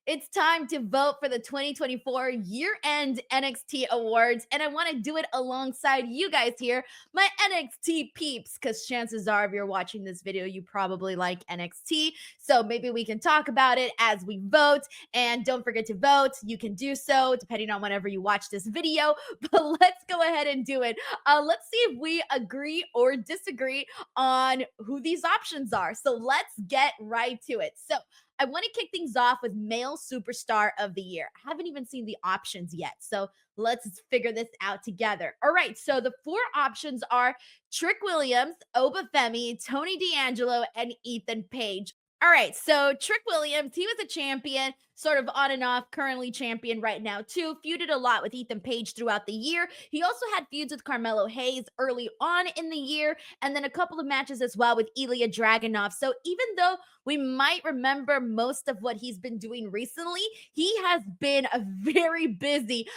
It's time to vote for the 2024 year-end NXT Awards, and I want to do it alongside you guys here, my NXT peeps, because chances are if you're watching this video, you probably like NXT, so maybe we can talk about it as we vote, and don't forget to vote. You can do so depending on whenever you watch this video, but let's go ahead and do it. Let's see if we agree or disagree on who these options are. So let's get right to it. So I want to kick things off with male superstar of the year. I haven't even seen the options yet. So let's figure this out together. All right. So the four options are Trick Williams, Oba Femi, Tony D'Angelo, and Ethan Page. All right. So Trick Williams, he was a champion, sort of on and off, currently champion right now, too. Feuded a lot with Ethan Page throughout the year. He also had feuds with Carmelo Hayes early on in the year, and then a couple of matches as well with Ilya Dragunov. So even though we might remember most of what he's been doing recently, he has been a very busy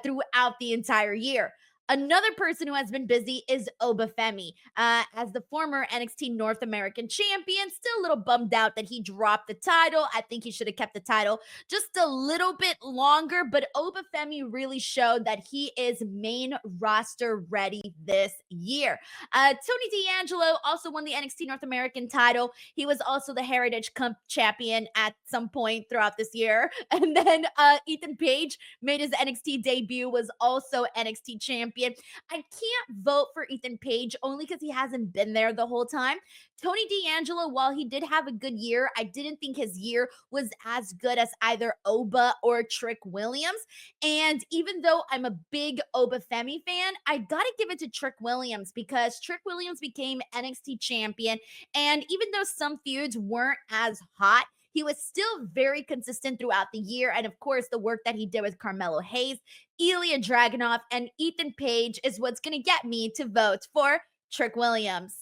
throughout the entire year. Another person who has been busy is Oba Femi. As the former NXT North American champion, still a little bummed out that he dropped the title. I think he should have kept the title just a little bit longer, but Oba Femi really showed that he is main roster ready this year. Tony D'Angelo also won the NXT North American title. He was also the Heritage Cup champion at some point throughout this year. And then Ethan Page made his NXT debut, was also NXT champion. I can't vote for Ethan Page only because he hasn't been there the whole time. Tony D'Angelo, while he did have a good year, I didn't think his year was as good as either Oba or Trick Williams. And even though I'm a big Oba Femi fan, I gotta give it to Trick Williams because Trick Williams became NXT champion. And even though some feuds weren't as hot, he was still very consistent throughout the year. And of course, the work that he did with Carmelo Hayes, Ilya Dragunov, and Ethan Page is what's going to get me to vote for Trick Williams.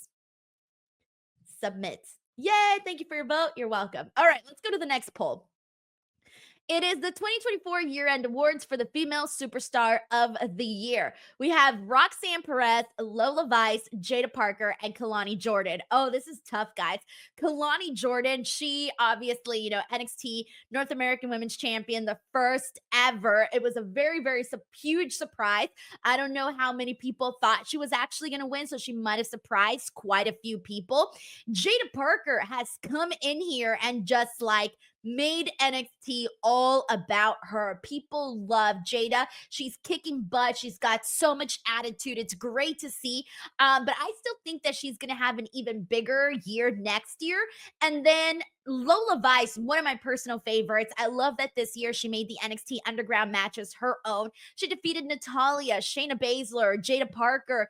Submit. Yay, thank you for your vote. You're welcome. All right, let's go to the next poll. It is the 2024 year-end awards for the female superstar of the year. We have Roxanne Perez, Lola Vice, Jada Parker, and Kalani Jordan. Oh, this is tough, guys. Kalani Jordan, she obviously, NXT North American Women's Champion, the first ever. It was a very, very huge surprise. I don't know how many people thought she was actually going to win, so she might have surprised quite a few people. Jada Parker has come in here and just made NXT all about her. People love Jada. She's kicking butt. She's got so much attitude. It's great to see. But I still think that she's going to have an even bigger year next year. And then Lola Vice, one of my personal favorites. I love that this year she made the NXT Underground matches her own. She defeated Natalia, Shayna Baszler, Jada Parker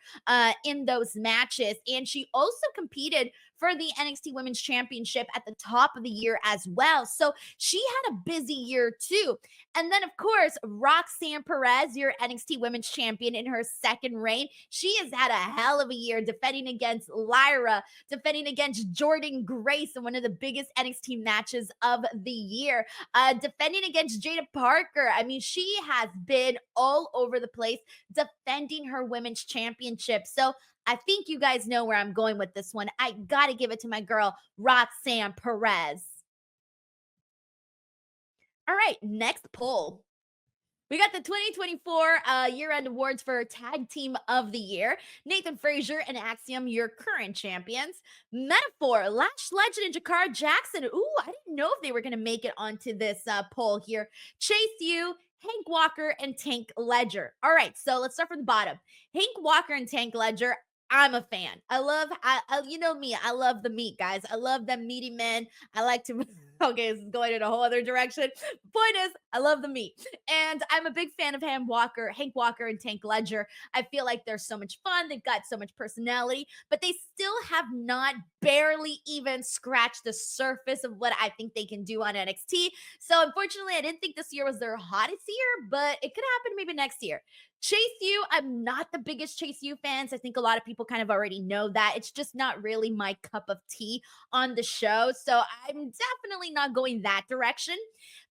in those matches. And she also competed for the NXT Women's Championship at the top of the year as well. So she had a busy year too. And then, of course, Roxanne Perez, your NXT Women's Champion in her second reign. She has had a hell of a year defending against Lyra, defending against Jordan Grace in one of the biggest NXT matches of the year, defending against Jada Parker. I mean, she has been all over the place defending her Women's Championship. So I think you guys know where I'm going with this one. I got to give it to my girl, Roxanne Perez. All right, next poll. We got the 2024 year-end awards for Tag Team of the Year. Nathan Frazier and Axiom, your current champions. Metaphor, Lash Legend, and Jakara Jackson. Ooh, I didn't know if they were going to make it onto this poll here. Chase U, Hank Walker, and Tank Ledger. All right, so let's start from the bottom. Hank Walker and Tank Ledger, I'm a fan. You know me, I love the meat, guys. I love them meaty men. I like to, okay, this is going in a whole other direction. Point is, I love the meat. And I'm a big fan of Hank Walker, and Tank Ledger. I feel like they're so much fun. They've got so much personality, but they still have not barely even scratched the surface of what I think they can do on NXT. So unfortunately, I didn't think this year was their hottest year, but it could happen maybe next year. Chase U, I'm not the biggest Chase U fans. I think a lot of people kind of already know that. It's just not really my cup of tea on the show. So I'm definitely not going that direction.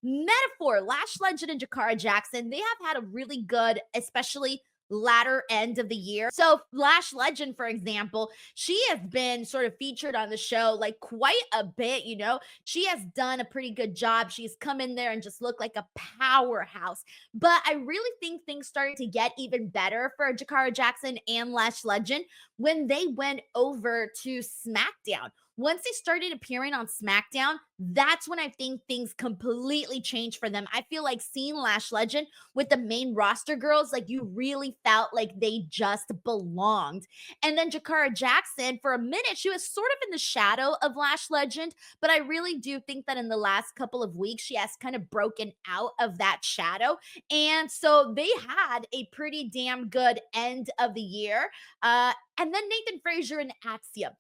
Metaphor, Lash Legend, and Jakara Jackson, they have had a really good, especially latter end of the year. So Lash Legend, for example, she has been sort of featured on the show like quite a bit, you know. She has done a pretty good job. She's come in there and just looked like a powerhouse. But I really think things started to get even better for Jakara Jackson and Lash Legend when they went over to SmackDown. Once they started appearing on SmackDown, that's when I think things completely changed for them. I feel like seeing Lash Legend with the main roster girls, like you really felt like they just belonged. And then Jakara Jackson, for a minute, she was sort of in the shadow of Lash Legend, but I really do think that in the last couple of weeks, she has kind of broken out of that shadow. And so they had a pretty damn good end of the year. And then Nathan Frazier and Axiom,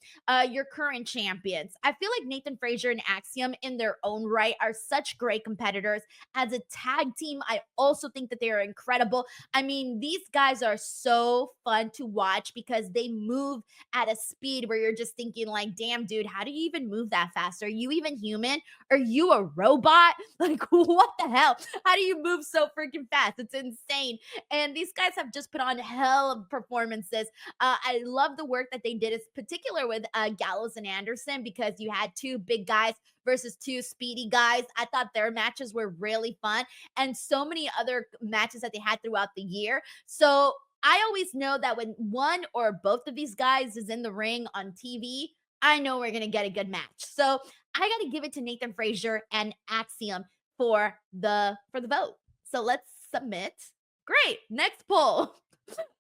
your current champions. I feel like Nathan Frazier and Axiom in their own right are such great competitors. As a tag team, I also think that they are incredible. I mean, these guys are so fun to watch because they move at a speed where you're just thinking like, damn, dude, how do you even move that fast? Are you even human? Are you a robot? Like, what the hell? How do you move so freaking fast? It's insane. And these guys have just put on hell of performances. I love the work that they did, in particular with Gallows and Anderson, because you had two big guys versus two speedy guys. I thought their matches were really fun, and so many other matches that they had throughout the year. So I always know that when one or both of these guys is in the ring on TV, I know we're gonna get a good match. So I got to give it to Nathan Frazier and Axiom for the vote. So let's submit. Great. Next poll.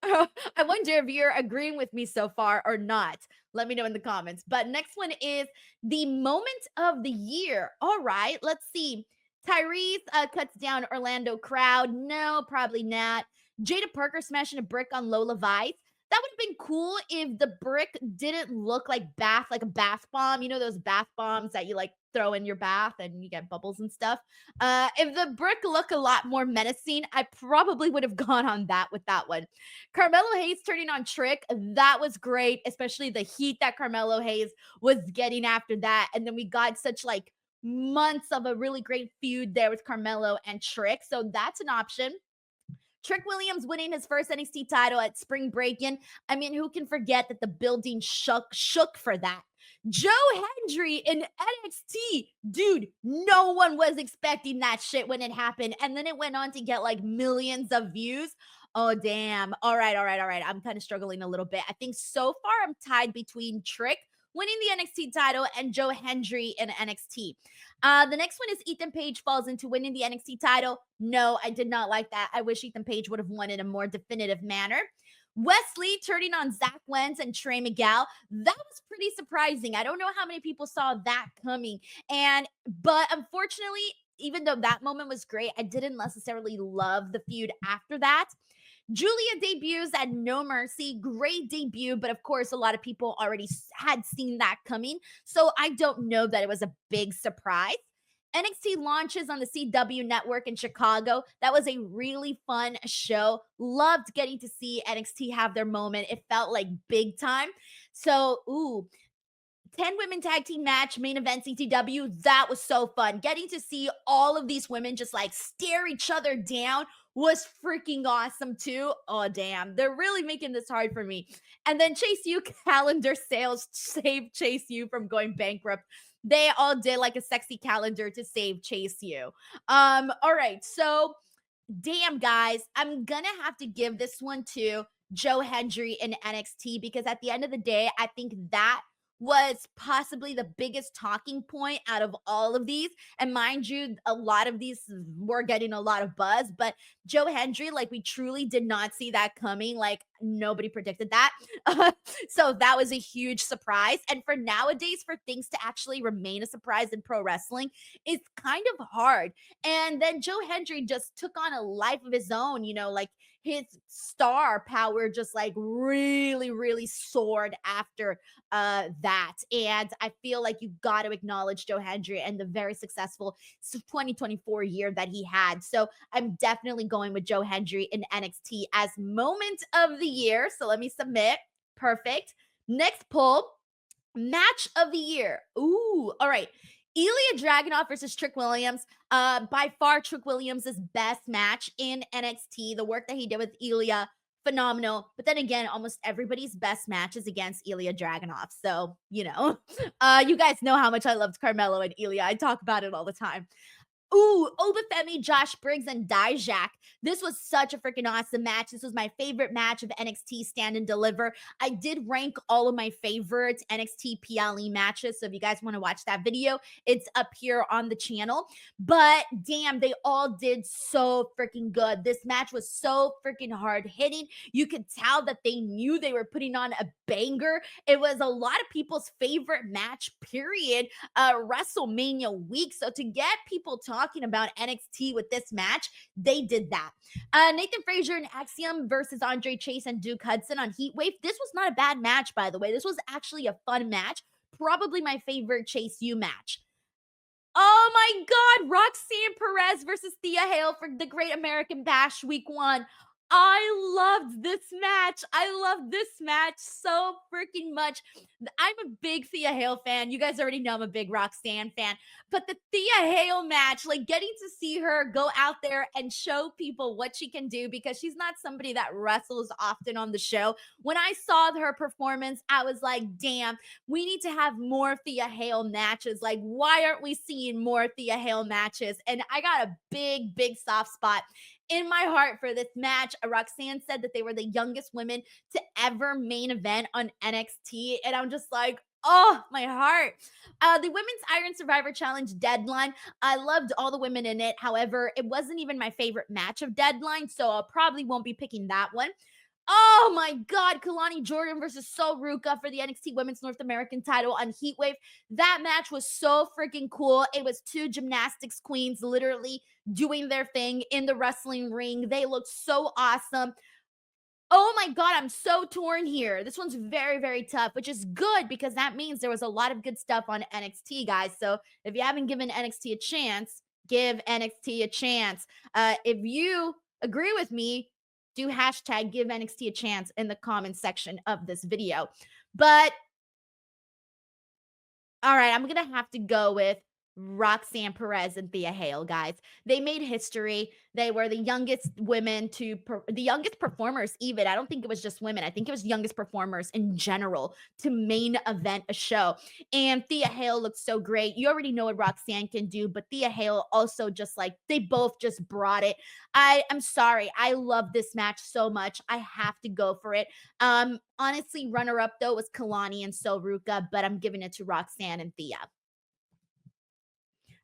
I wonder if you're agreeing with me so far or not. Let me know in the comments. But next one is the moment of the year. All right, let's see. Tyrese cuts down Orlando Crowd. No, probably not. Jada Parker smashing a brick on Lola Vice. That would have been cool if the brick didn't look like a bath bomb. You know those bath bombs that you like throw in your bath and you get bubbles and stuff. If the brick looked a lot more menacing, I probably would have gone on that with that one. Carmelo Hayes turning on Trick, that was great, especially the heat that Carmelo Hayes was getting after that. And then we got such like months of a really great feud there with Carmelo and Trick. So that's an option. Trick Williams winning his first NXT title at Spring Break-In. I mean, who can forget that the building shook for that? Joe Hendry in NXT. Dude, no one was expecting that shit when it happened. And then it went on to get like millions of views. Oh, damn. All right. I'm kind of struggling a little bit. I think so far I'm tied between Trick winning the NXT title and Joe Hendry in NXT. The next one is Ethan Page falls into winning the NXT title. No, I did not like that. I wish Ethan Page would have won in a more definitive manner. Wesley turning on Zach Wentz and Trey Miguel. That was pretty surprising. I don't know how many people saw that coming. But unfortunately, even though that moment was great, I didn't necessarily love the feud after that. Julia debuts at No Mercy. Great debut, but of course, a lot of people already had seen that coming. So I don't know that it was a big surprise. NXT launches on the CW network in Chicago. That was a really fun show. Loved getting to see NXT have their moment. It felt like big time. So, 10 women tag team match, main event CTW. That was so fun. Getting to see all of these women just like stare each other down was freaking awesome too. Oh, damn. They're really making this hard for me. And then Chase U calendar sales saved Chase U from going bankrupt. They all did like a sexy calendar to save Chase U. All right. So, damn, guys, I'm gonna have to give this one to Joe Hendry in NXT because at the end of the day, I think that was possibly the biggest talking point out of all of these. And mind you, a lot of these were getting a lot of buzz, but Joe Hendry, like we truly did not see that coming. Like nobody predicted that. So that was a huge surprise. And for nowadays, for things to actually remain a surprise in pro wrestling is kind of hard. And then Joe Hendry just took on a life of his own, you know, like his star power just like really soared after that. And I feel like you got to acknowledge Joe Hendry and the very successful 2024 year that he had. So I'm definitely going with Joe Hendry in NXT as moment of the year. So let me submit. Perfect. Next poll, match of the year. Ooh, all right. Ilya Dragunov versus Trick Williams. By far, Trick Williams' best match in NXT. The work that he did with Ilya, phenomenal. But then again, almost everybody's best match is against Ilya Dragunov. So, you guys know how much I loved Carmelo and Ilya. I talk about it all the time. Ooh, Obafemi, Josh Briggs, and Dijak. This was such a freaking awesome match. This was my favorite match of NXT Stand and Deliver. I did rank all of my favorite NXT PLE matches. So if you guys want to watch that video, it's up here on the channel. But damn, they all did so freaking good. This match was so freaking hard hitting. You could tell that they knew they were putting on a banger. It was a lot of people's favorite match, period, WrestleMania week. So to get people talking about NXT with this match, they did that. Nathan Frazier and Axiom versus Andre Chase and Duke Hudson on Heatwave. This was not a bad match, by the way. This was actually a fun match. Probably my favorite Chase U match. Oh my God, Roxanne Perez versus Thea Hale for the Great American Bash Week 1. I loved this match. I love this match so freaking much. I'm a big Thea Hale fan. You guys already know I'm a big Roxanne fan. But the Thea Hale match, like getting to see her go out there and show people what she can do, because she's not somebody that wrestles often on the show. When I saw her performance, I was like, damn, we need to have more Thea Hale matches. Like, why aren't we seeing more Thea Hale matches? And I got a big, big soft spot in my heart for this match. Roxanne said that they were the youngest women to ever main event on NXT. And I'm just like, oh, my heart. The Women's Iron Survivor Challenge Deadline. I loved all the women in it. However, it wasn't even my favorite match of Deadline, so I probably won't be picking that one. Oh my God, Kalani Jordan versus Sol Ruka for the NXT Women's North American title on Heatwave. That match was so freaking cool. It was two gymnastics queens literally doing their thing in the wrestling ring. They looked so awesome. Oh my God, I'm so torn here. This one's very, very tough, which is good because that means there was a lot of good stuff on NXT, guys. So if you haven't given NXT a chance, give NXT a chance. If you agree with me, do hashtag give NXT a chance in the comment section of this video. But all right, I'm going to have to go with Roxanne Perez and Thea Hale, guys. They made history. They were the youngest women the youngest performers, even. I don't think it was just women. I think it was youngest performers in general to main event a show. And Thea Hale looked so great. You already know what Roxanne can do, but Thea Hale also just like, they both just brought it. I'm sorry. I love this match so much. I have to go for it. Honestly, runner-up, though, was Kalani and Sol Ruka, but I'm giving it to Roxanne and Thea.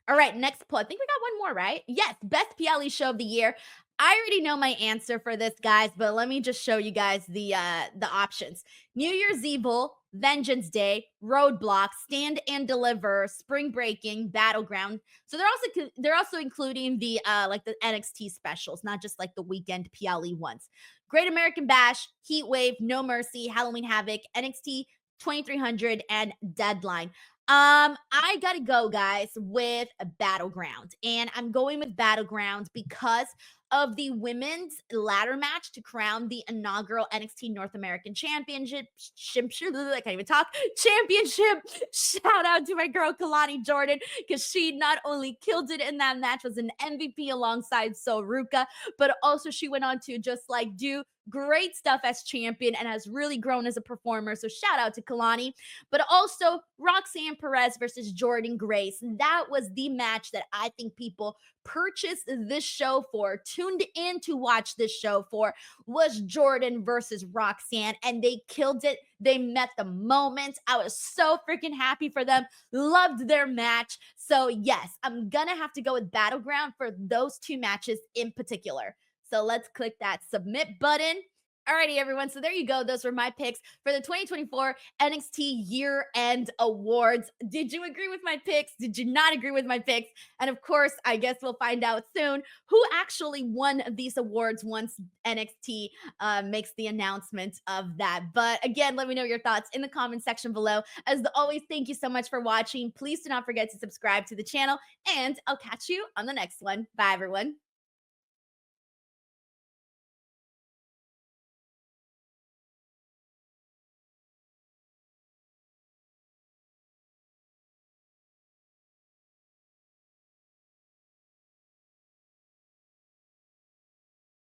All right, next poll. I think we got one more, right? Yes, best PLE show of the year. I already know my answer for this, guys, but let me just show you guys the options. New Year's Evil, Vengeance Day, Roadblock, Stand and Deliver, Spring Breaking, Battleground. So they're also including the like the NXT specials, not just like the weekend PLE ones. Great American Bash, Heat Wave, No Mercy, Halloween Havoc, NXT 2300, and Deadline. I gotta go, guys, with a Battleground. And I'm going with Battleground because of the women's ladder match to crown the inaugural NXT North American Championship. I can't even talk. Championship. Shout out to my girl Kalani Jordan, because she not only killed it in that match, was an MVP alongside Sol Ruka, but also she went on to just like do great stuff as champion and has really grown as a performer. So shout out to Kalani. But also Roxanne Perez versus Jordan Grace. That was the match that I think people purchased this show for, tuned in to watch this show for, was Jordan versus Roxanne, and they killed it. They met the moment. I was so freaking happy for them. Loved their match. So yes, I'm gonna have to go with Battleground for those two matches in particular. So let's click that submit button. Alrighty, everyone. So there you go. Those were my picks for the 2024 NXT Year-End Awards. Did you agree with my picks? Did you not agree with my picks? And of course, I guess we'll find out soon who actually won these awards once NXT makes the announcement of that. But again, let me know your thoughts in the comment section below. As always, thank you so much for watching. Please do not forget to subscribe to the channel, and I'll catch you on the next one. Bye, everyone.